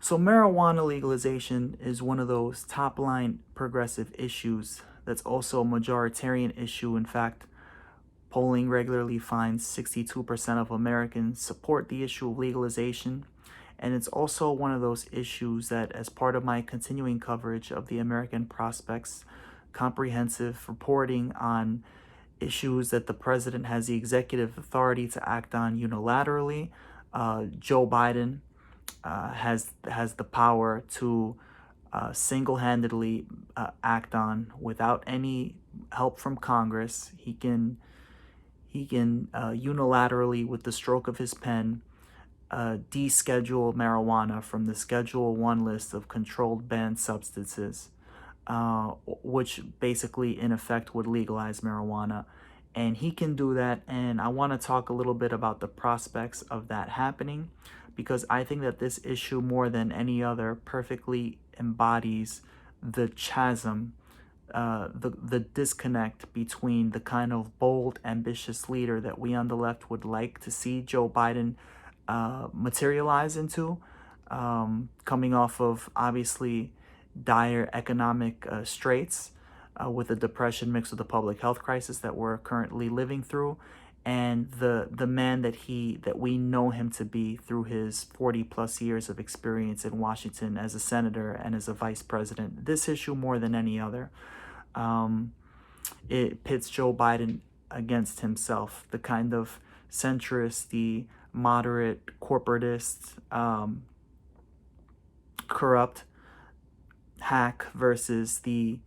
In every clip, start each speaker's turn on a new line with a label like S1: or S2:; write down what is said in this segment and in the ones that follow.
S1: So marijuana legalization is one of those top line progressive issues that's also a majoritarian issue. In fact, polling regularly finds 62% of Americans support the issue of legalization. And it's also one of those issues that, as part of my continuing coverage of the American Prospects comprehensive reporting on issues that the president has the executive authority to act on unilaterally, Joe Biden has the power to single-handedly act on without any help from Congress. He can unilaterally, with the stroke of his pen, deschedule marijuana from the Schedule 1 list of controlled banned substances, which basically, in effect, would legalize marijuana. And he can do that. And I want to talk a little bit about the prospects of that happening, because I think that this issue, more than any other, perfectly embodies the chasm, the disconnect between the kind of bold, ambitious leader that we on the left would like to see Joe Biden materialize into, coming off of obviously dire economic straits, with the depression mixed with the public health crisis that we're currently living through, and the man that we know him to be through his 40 plus years of experience in Washington as a senator and as a vice president. This issue, more than any other, it pits Joe Biden against himself, the kind of centrist, the moderate, corporatist, corrupt hack versus the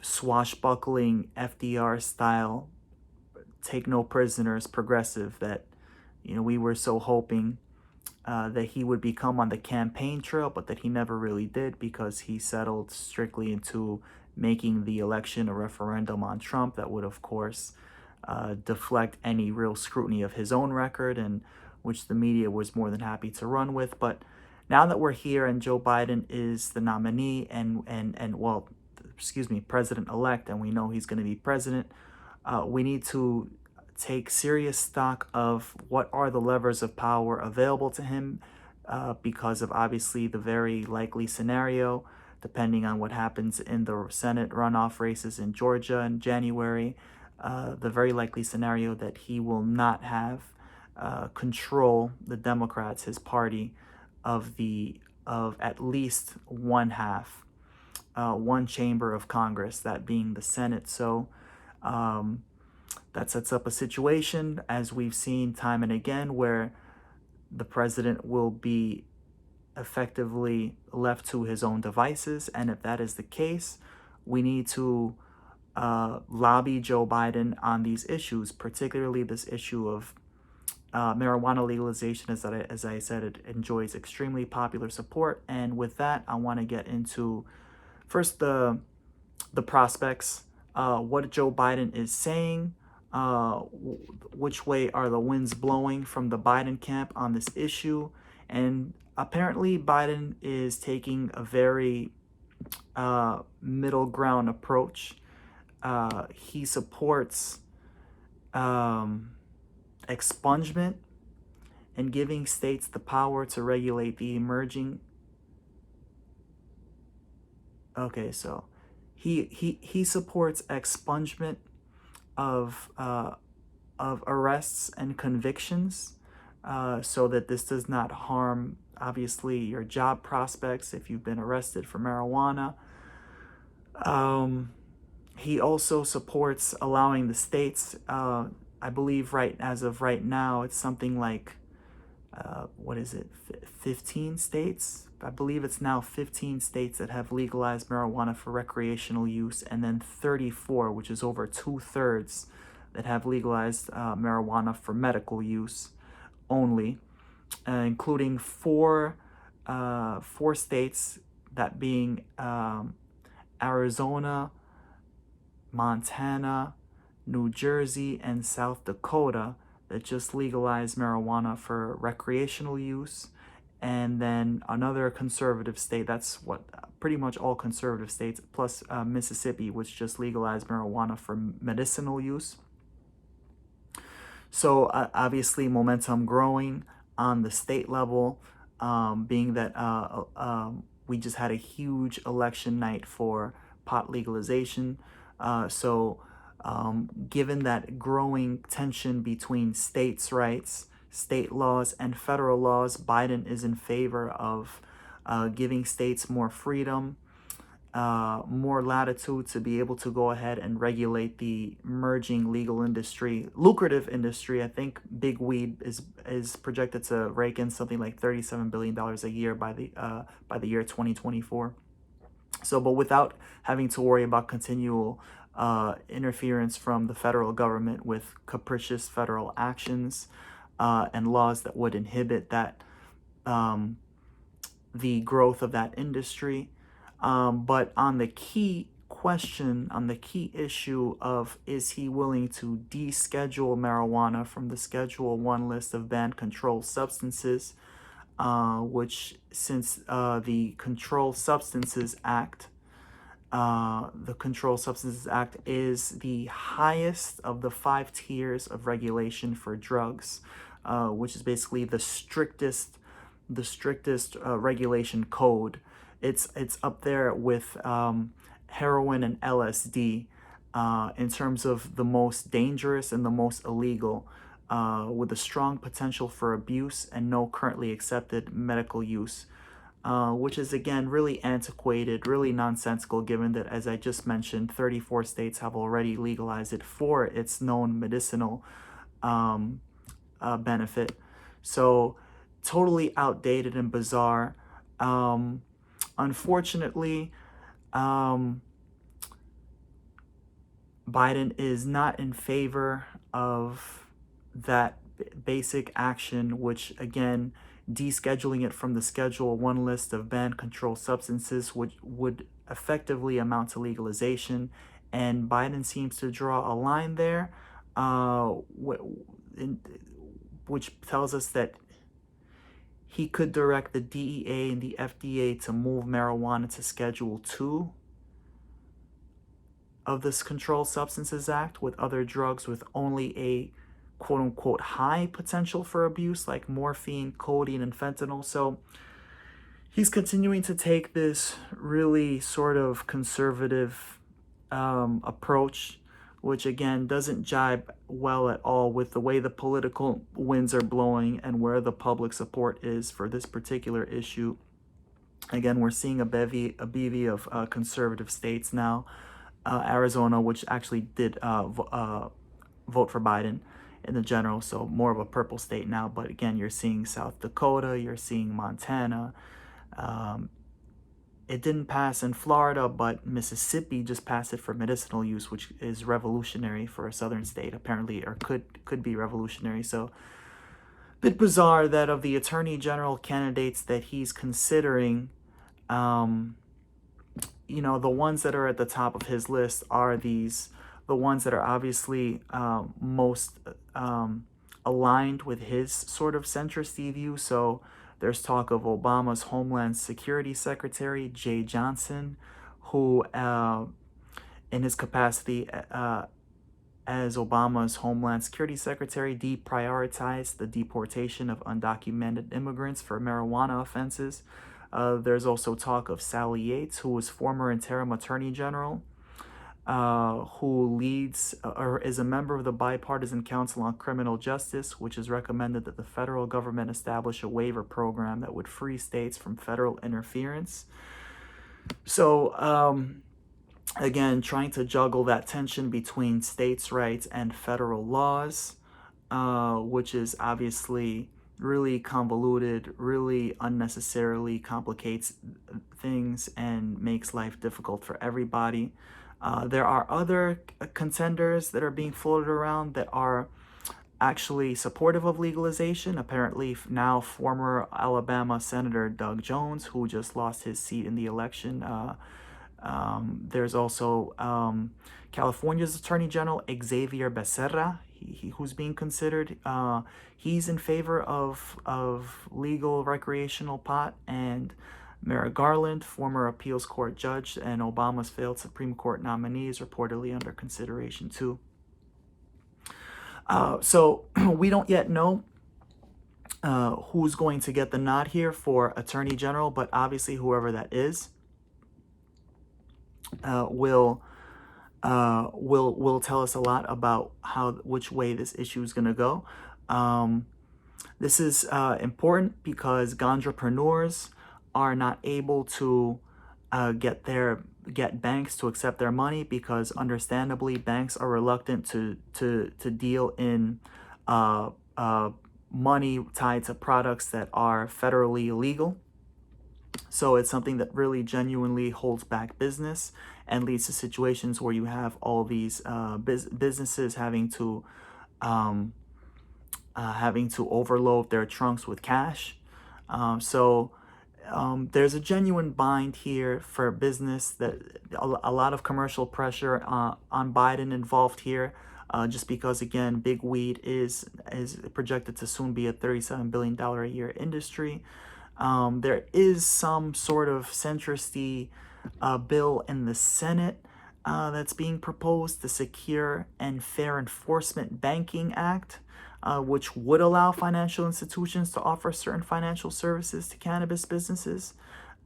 S1: swashbuckling FDR style take no prisoners progressive that we were so hoping that he would become on the campaign trail, but that he never really did, because he settled strictly into making the election a referendum on Trump that would, of course, deflect any real scrutiny of his own record, and which the media was more than happy to run with. But now that we're here and Joe Biden is the nominee and well, excuse me, president-elect, and we know he's going to be president, we need to take serious stock of what are the levers of power available to him, because of obviously the very likely scenario, depending on what happens in the Senate runoff races in Georgia in January, the very likely scenario that he will not have control, the Democrats, his party, of at least one half, one chamber of Congress, that being the Senate. So that sets up a situation, as we've seen time and again, where the president will be effectively left to his own devices. And if that is the case, we need to lobby Joe Biden on these issues, particularly this issue of marijuana legalization. As I said, it enjoys extremely popular support. And with that, I want to get into first the prospects, what Joe Biden is saying, which way are the winds blowing from the Biden camp on this issue. And apparently Biden is taking a very middle ground approach. He supports expungement and giving states the power to regulate the emerging. Okay, so he supports expungement of arrests and convictions, so that this does not harm, obviously, your job prospects if you've been arrested for marijuana. He also supports allowing the states, I believe as of right now, it's something like, 15 states? I believe it's now 15 states that have legalized marijuana for recreational use, and then 34, which is over 2/3, that have legalized marijuana for medical use only, including four states, that being Arizona, Montana, New Jersey, and South Dakota, that just legalized marijuana for recreational use. And then another conservative state, that's what pretty much all conservative states, plus Mississippi, which just legalized marijuana for medicinal use. So obviously momentum growing on the state level. being that we just had a huge election night for pot legalization. Given that growing tension between states' rights, state laws, and federal laws, Biden is in favor of giving states more freedom, more latitude to be able to go ahead and regulate the emerging legal industry, lucrative industry. I think big weed is projected to rake in something like $37 billion a year by the year 2024. So, but without having to worry about continual interference from the federal government with capricious federal actions and laws that would inhibit that the growth of that industry. But on the key question, on the key issue of is he willing to deschedule marijuana from the Schedule 1 list of banned controlled substances, which since the Controlled Substances Act, the Controlled Substances Act is the highest of the 5 tiers of regulation for drugs, which is basically the strictest regulation code. It's up there with heroin and LSD in terms of the most dangerous and the most illegal, with a strong potential for abuse and no currently accepted medical use, which is again really antiquated, really nonsensical, given that, as I just mentioned, 34 states have already legalized it for its known medicinal benefit. So totally outdated and bizarre. Unfortunately, Biden is not in favor of that basic action, which again, descheduling it from the Schedule 1 list of banned controlled substances would effectively amount to legalization. And Biden seems to draw a line there, which tells us that he could direct the DEA and the FDA to move marijuana to Schedule 2 of this Controlled Substances Act, with other drugs with only a quote-unquote high potential for abuse, like morphine, codeine, and fentanyl. So he's continuing to take this really sort of conservative approach, which again doesn't jibe well at all with the way the political winds are blowing and where the public support is for this particular issue. Again, we're seeing a bevy of conservative states now. Arizona, which actually did vote for Biden in the general, so more of a purple state now. But again, you're seeing South Dakota, you're seeing Montana. It didn't pass in Florida, but Mississippi just passed it for medicinal use, which is revolutionary for a southern state, apparently, or could be revolutionary. So, a bit bizarre that of the attorney general candidates that he's considering, the ones that are at the top of his list are the ones that are obviously most aligned with his sort of centrist view. So there's talk of Obama's Homeland Security Secretary, Jay Johnson, who, in his capacity as Obama's Homeland Security Secretary, deprioritized the deportation of undocumented immigrants for marijuana offenses. There's also talk of Sally Yates, who was former interim attorney general, who leads or is a member of the Bipartisan Council on Criminal Justice, which has recommended that the federal government establish a waiver program that would free states from federal interference. So, again, trying to juggle that tension between states' rights and federal laws, which is obviously really convoluted, really unnecessarily complicates things and makes life difficult for everybody. There are other contenders that are being floated around that are actually supportive of legalization. Apparently now former Alabama Senator Doug Jones, who just lost his seat in the election. There's also California's Attorney General Xavier Becerra, who's being considered. He's in favor of legal recreational pot, and Merrick Garland, former appeals court judge and Obama's failed Supreme Court nominee, is reportedly under consideration too. So we don't yet know who's going to get the nod here for Attorney General, but obviously whoever that is will tell us a lot about which way this issue is going to go. This is important because ganjapreneurs are not able to get banks to accept their money, because understandably banks are reluctant to deal in uh, uh, money tied to products that are federally illegal. So it's something that really genuinely holds back business and leads to situations where you have all these businesses um, having to overload their trunks with cash. There's a genuine bind here for business, that a lot of commercial pressure on Biden involved here, just because, again, big weed is projected to soon be a $37 billion a year industry. There is some sort of centristy bill in the Senate that's being proposed, the Secure and Fair Enforcement Banking Act, which would allow financial institutions to offer certain financial services to cannabis businesses.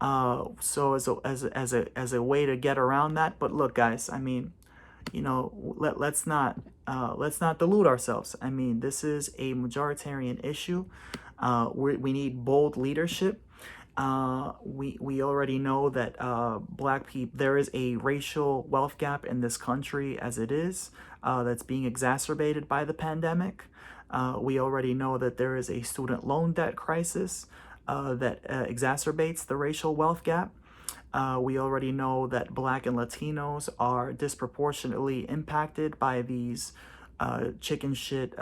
S1: So as a way to get around that. But look, guys, I mean, let's not delude ourselves. I mean, this is a majoritarian issue. We need bold leadership. We already know that black people, there is a racial wealth gap in this country as it is, that's being exacerbated by the pandemic. We already know that there is a student loan debt crisis that exacerbates the racial wealth gap. We already know that Black and Latinos are disproportionately impacted by these chicken shit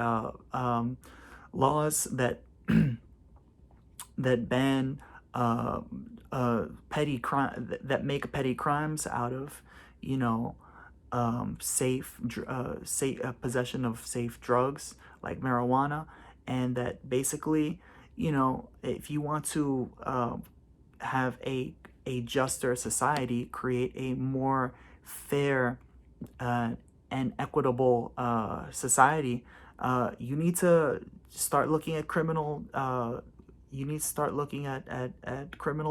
S1: laws that that ban petty crime, that make petty crimes out of, safe possession of safe drugs like marijuana, and that basically, if you want to have a juster society, create a more fair and equitable society, you need to start looking at criminal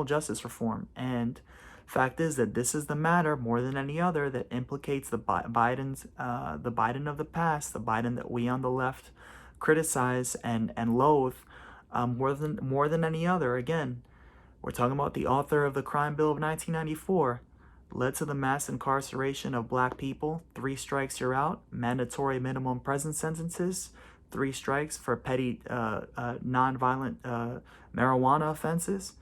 S1: justice reform. And fact is that this is the matter more than any other that implicates the Biden of the past, the Biden that we on the left criticize and loathe, more than any other. Again, we're talking about the author of the crime bill of 1994, led to the mass incarceration of black people. 3 strikes, you're out. Mandatory minimum prison sentences. 3 strikes for petty nonviolent marijuana offenses.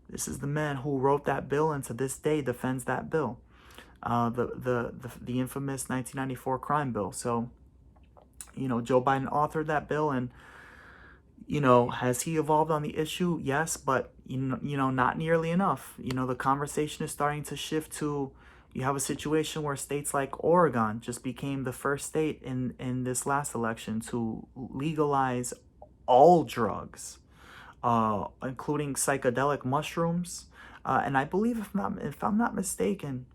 S1: This is the man who wrote that bill, and to this day defends that bill, the infamous 1994 crime bill. So, Joe Biden authored that bill, and has he evolved on the issue? Yes, but not nearly enough. The conversation is starting to shift to, you have a situation where states like Oregon just became the first state in this last election to legalize all drugs, including psychedelic mushrooms. And I believe, if I'm not mistaken,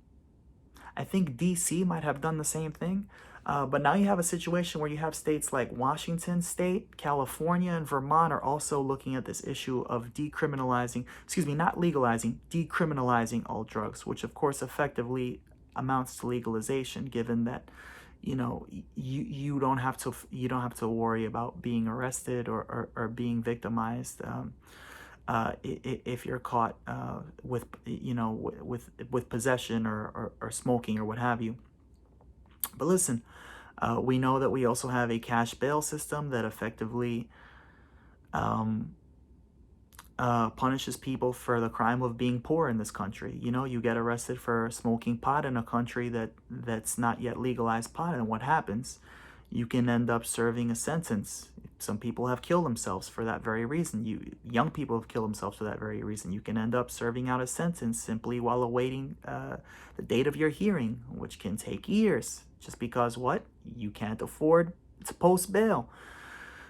S1: I think DC might have done the same thing. But now you have a situation where you have states like Washington State, California, and Vermont are also looking at this issue of not legalizing, decriminalizing all drugs, which of course effectively amounts to legalization, given that you don't have to worry about being arrested or being victimized if you're caught with possession or smoking or what have you. But listen, we know that we also have a cash bail system that effectively punishes people for the crime of being poor in this country. You get arrested for smoking pot in a country that's not yet legalized pot, and what happens? You can end up serving a sentence. Some people have killed themselves for that very reason. Young people have killed themselves for that very reason. You can end up serving out a sentence simply while awaiting the date of your hearing, which can take years, just because what? You can't afford to post bail.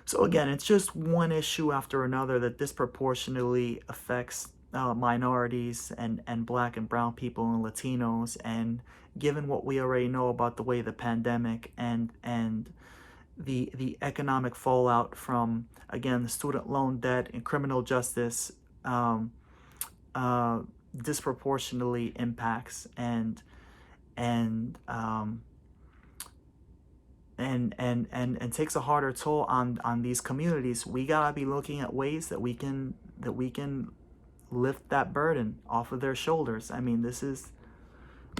S1: So again, it's just one issue after another that disproportionately affects minorities and black and brown people and Latinos. And given what we already know about the way the pandemic and the economic fallout from, again, the student loan debt and criminal justice um, uh, disproportionately impacts and um, and takes a harder toll on these communities. We gotta be looking at ways that we can lift that burden off of their shoulders. I mean, this is,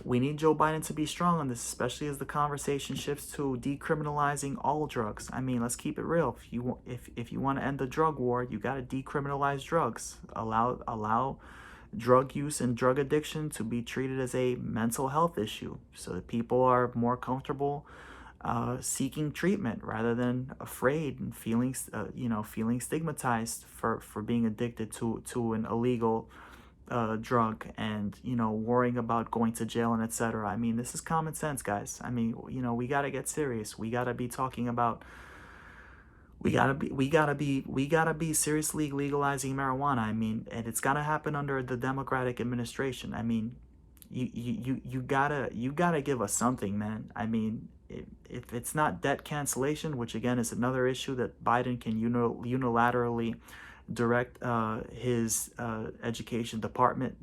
S1: we need Joe Biden to be strong on this, especially as the conversation shifts to decriminalizing all drugs. I mean, let's keep it real. If you want to end the drug war, you got to decriminalize drugs. Allow drug use and drug addiction to be treated as a mental health issue, so that people are more comfortable seeking treatment rather than afraid and feeling stigmatized for being addicted to an illegal drug, and worrying about going to jail and etc. I mean, this is common sense, guys. I mean, we got to get serious. We got to be talking about, we gotta be seriously legalizing marijuana. I mean, and it's got to happen under the Democratic administration. I mean, you gotta give us something, man. I mean, if it's not debt cancellation, which again is another issue that Biden can unilaterally direct his education department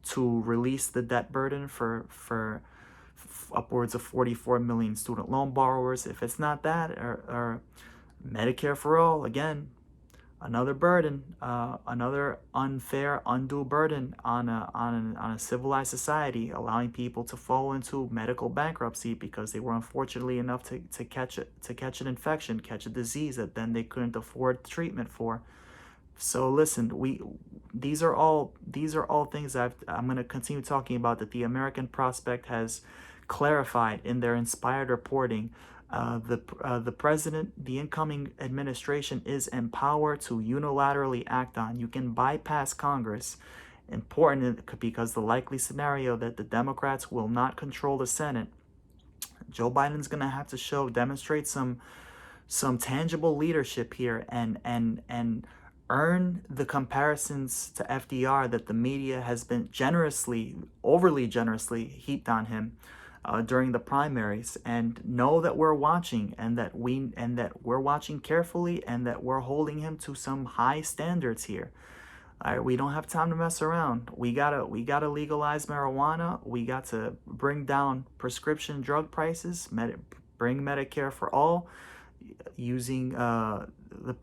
S1: to release the debt burden for upwards of 44 million student loan borrowers. If it's not that, or Medicare for all, again, another burden, another unfair, undue burden on a civilized society, allowing people to fall into medical bankruptcy because they were unfortunately enough to catch an infection, catch a disease that then they couldn't afford treatment for. So listen, these are all things that I'm going to continue talking about, that the American Prospect has clarified in their inspired reporting. The president, the incoming administration, is empowered to unilaterally act on. You can bypass Congress. Important because the likely scenario that the Democrats will not control the Senate. Joe Biden's going to have to demonstrate some tangible leadership here, and earn the comparisons to FDR that the media has been overly generously heaped on him during the primaries. And know that we're watching, and that we're watching carefully, and that we're holding him to some high standards here. All right, we don't have time to mess around. We gotta legalize marijuana. We got to bring down prescription drug prices. Bring Medicare for all, using the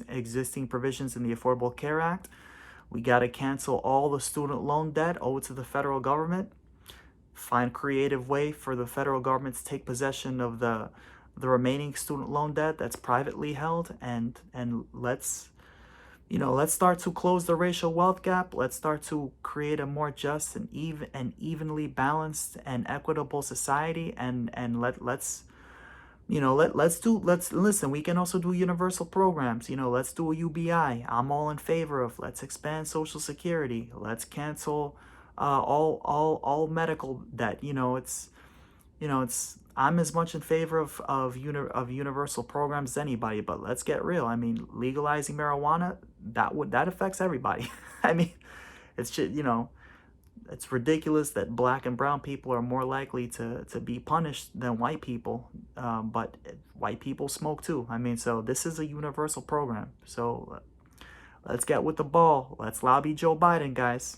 S1: existing provisions in the Affordable Care Act. We got to cancel all the student loan debt owed to the federal government. Find creative way for the federal government to take possession of the remaining student loan debt that's privately held, and let's start to close the racial wealth gap. Let's start to create a more just and evenly balanced and equitable society, and let's listen. We can also do universal programs. Let's do a UBI. I'm all in favor of. Let's expand Social Security. Let's cancel all medical debt. It's I'm as much in favor of universal programs as anybody. But let's get real. I mean, legalizing marijuana, that affects everybody. I mean, it's just, it's ridiculous that black and brown people are more likely to be punished than white people, but white people smoke too. I mean, so this is a universal program. So let's get with the ball. Let's lobby Joe Biden, guys.